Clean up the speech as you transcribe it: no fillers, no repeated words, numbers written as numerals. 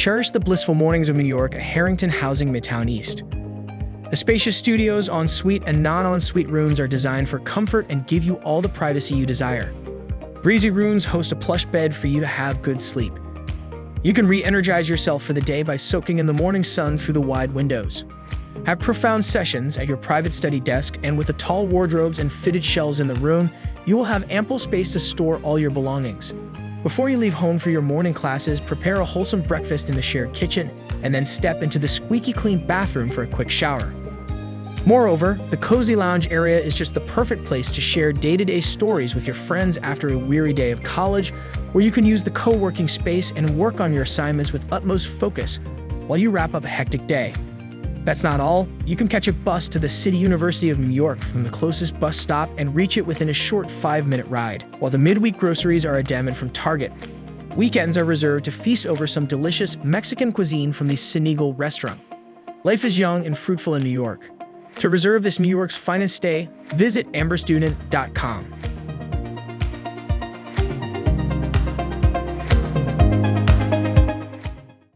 Cherish the blissful mornings of New York at Harrington Housing Midtown East. The spacious studios, ensuite, and non-ensuite rooms are designed for comfort and give you all the privacy you desire. Breezy rooms host a plush bed for you to have good sleep. You can re-energize yourself for the day by soaking in the morning sun through the wide windows. Have profound sessions at your private study desk, and with the tall wardrobes and fitted shelves in the room, you will have ample space to store all your belongings. Before you leave home for your morning classes, prepare a wholesome breakfast in the shared kitchen, and then step into the squeaky clean bathroom for a quick shower. Moreover, the cozy lounge area is just the perfect place to share day-to-day stories with your friends after a weary day of college, where you can use the co-working space and work on your assignments with utmost focus while you wrap up a hectic day. That's not all. You can catch a bus to the City University of New York from the closest bus stop and reach it within a short 5-minute ride, while the midweek groceries are a demand from Target. Weekends are reserved to feast over some delicious Mexican cuisine from the Senegal restaurant. Life is young and fruitful in New York. To reserve this New York's finest stay, visit amberstudent.com.